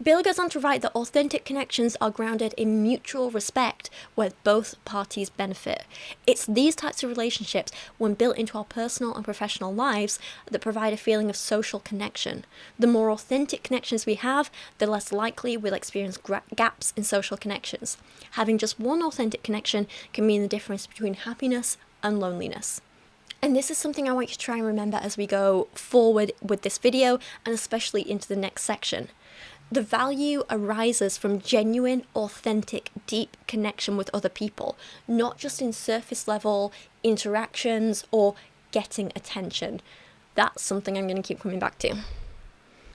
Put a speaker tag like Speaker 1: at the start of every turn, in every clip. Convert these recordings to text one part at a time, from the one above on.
Speaker 1: Bill goes on to write that authentic connections are grounded in mutual respect where both parties benefit. It's these types of relationships, when built into our personal and professional lives, that provide a feeling of social connection. The more authentic connections we have, the less likely we'll experience gaps in social connections. Having just one authentic connection can mean the difference between happiness and loneliness. And this is something I want you to try and remember as we go forward with this video, and especially into the next section. The value arises from genuine, authentic, deep connection with other people, not just in surface level interactions or getting attention. That's something I'm going to keep coming back to.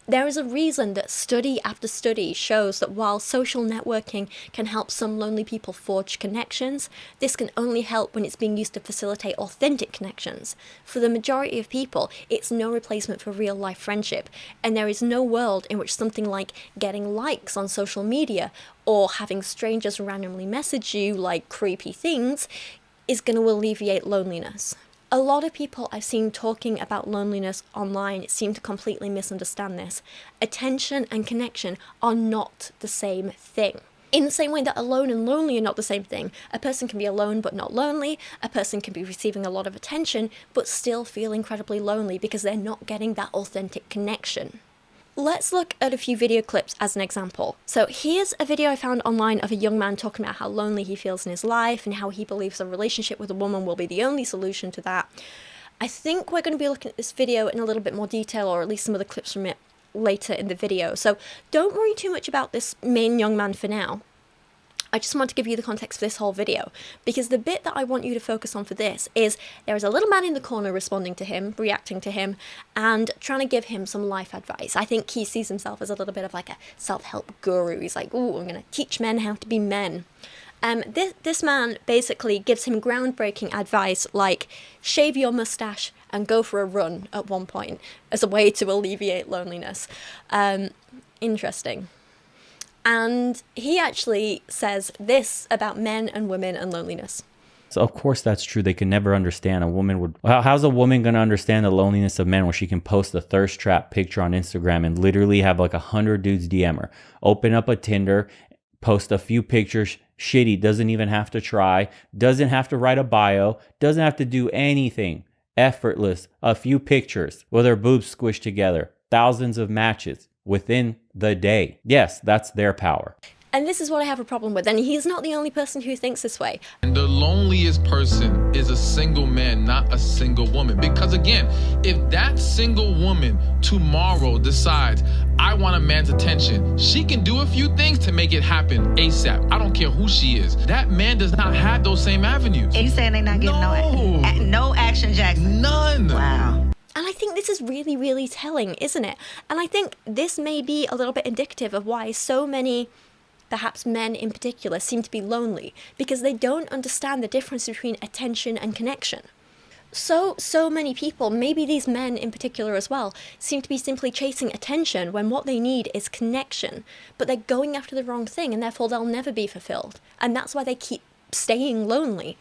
Speaker 1: There is a reason that study after study shows that while social networking can help some lonely people forge connections, this can only help when it's being used to facilitate authentic connections. For the majority of people, it's no replacement for real-life friendship, and there is no world in which something like getting likes on social media or having strangers randomly message you like creepy things is going to alleviate loneliness. A lot of people I've seen talking about loneliness online seem to completely misunderstand this. Attention and connection are not the same thing. In the same way that alone and lonely are not the same thing, a person can be alone but not lonely, a person can be receiving a lot of attention but still feel incredibly lonely because they're not getting that authentic connection. Let's look at a few video clips as an example. So here's a video I found online of a young man talking about how lonely he feels in his life and how he believes a relationship with a woman will be the only solution to that. I think we're going to be looking at this video in a little bit more detail, or at least some of the clips from it later in the video. So don't worry too much about this main young man for now. I just want to give you the context for this whole video, because the bit that I want you to focus on for this is there is a little man in the corner responding to him, reacting to him, and trying to give him some life advice. I think he sees himself as a little bit of like a self-help guru. He's like, ooh, I'm going to teach men how to be men. This man basically gives him groundbreaking advice like shave your mustache and go for a run at one point as a way to alleviate loneliness. Interesting. And he actually says this about men and women and loneliness.
Speaker 2: So of course that's true. They can never understand. How's a woman going to understand the loneliness of men when she can post a thirst trap picture on Instagram and literally have like 100 dudes DM her? Open up a Tinder, post a few pictures, shitty, doesn't even have to try, doesn't have to write a bio, doesn't have to do anything. Effortless, a few pictures with her boobs squished together, thousands of matches within the day. Yes, that's their power.
Speaker 1: And this is what I have a problem with, and he's not the only person who thinks this way.
Speaker 3: And the loneliest person is a single man, not a single woman. Because again, if that single woman tomorrow decides, I want a man's attention, she can do a few things to make it happen ASAP. I don't care who she is. That man does not have those same avenues.
Speaker 4: And you saying they not getting no action, Jackson?
Speaker 3: None.
Speaker 4: Wow.
Speaker 1: And I think this is really, really telling, isn't it? And I think this may be a little bit indicative of why so many, perhaps men in particular, seem to be lonely, because they don't understand the difference between attention and connection. So many people, maybe these men in particular as well, seem to be simply chasing attention when what they need is connection, but they're going after the wrong thing and therefore they'll never be fulfilled. And that's why they keep staying lonely.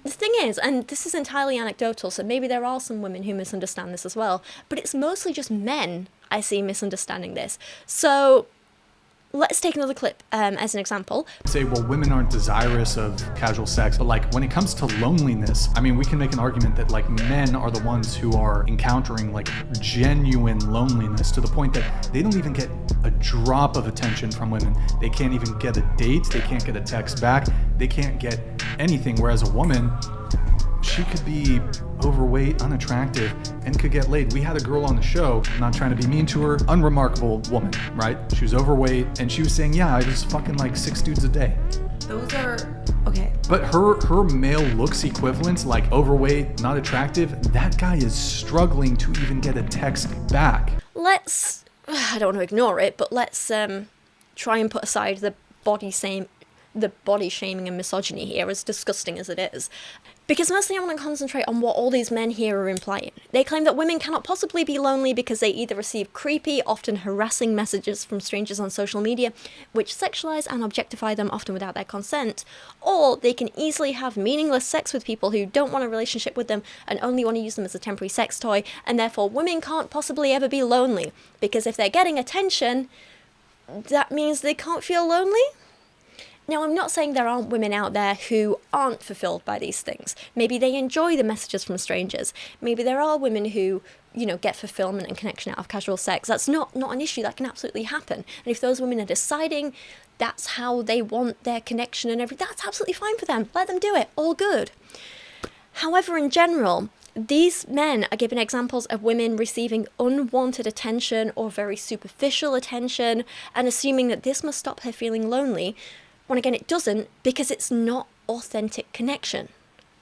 Speaker 1: The thing is, and this is entirely anecdotal, so maybe there are some women who misunderstand this as well, but it's mostly just men I see misunderstanding this. So let's take another clip as an example.
Speaker 5: Say, well, women aren't desirous of casual sex, but like when it comes to loneliness, I mean, we can make an argument that like men are the ones who are encountering like genuine loneliness to the point that they don't even get a drop of attention from women. They can't even get a date. They can't get a text back. They can't get anything. Whereas a woman, she could be overweight, unattractive, and could get laid. We had a girl on the show, I'm not trying to be mean to her, unremarkable woman, right? She was overweight, and she was saying, yeah, I was fucking like 6 dudes a day.
Speaker 4: Those are, okay.
Speaker 5: But her male looks equivalent, like overweight, not attractive, that guy is struggling to even get a text back.
Speaker 1: Let's, I don't want to ignore it, but let's try and put aside the body shaming and misogyny here, as disgusting as it is. Because mostly I want to concentrate on what all these men here are implying. They claim that women cannot possibly be lonely because they either receive creepy, often harassing messages from strangers on social media, which sexualize and objectify them often without their consent, or they can easily have meaningless sex with people who don't want a relationship with them and only want to use them as a temporary sex toy, and therefore women can't possibly ever be lonely, because if they're getting attention, that means they can't feel lonely? Now, I'm not saying there aren't women out there who aren't fulfilled by these things. Maybe they enjoy the messages from strangers. Maybe there are women who, get fulfillment and connection out of casual sex. That's not an issue. That can absolutely happen. And if those women are deciding that's how they want their connection and everything, that's absolutely fine for them. Let them do it. All good. However, in general, these men are given examples of women receiving unwanted attention or very superficial attention and assuming that this must stop her feeling lonely, when again it doesn't, because it's not authentic connection.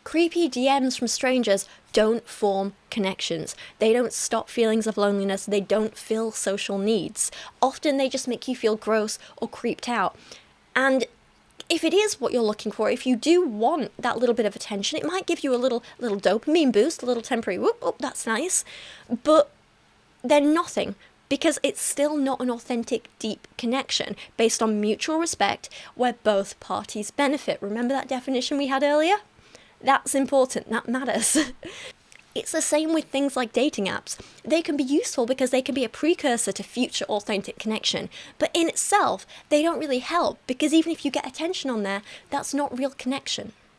Speaker 1: Creepy DMs from strangers don't form connections. They don't stop feelings of loneliness. They don't fill social needs. Often they just make you feel gross or creeped out. And if it is what you're looking for, if you do want that little bit of attention, it might give you a little dopamine boost, a little temporary whoop, that's nice. But they're nothing, because it's still not an authentic, deep connection based on mutual respect where both parties benefit. Remember that definition we had earlier? That's important. That matters. It's the same with things like dating apps. They can be useful because they can be a precursor to future authentic connection. But in itself, they don't really help, because even if you get attention on there, that's not real connection.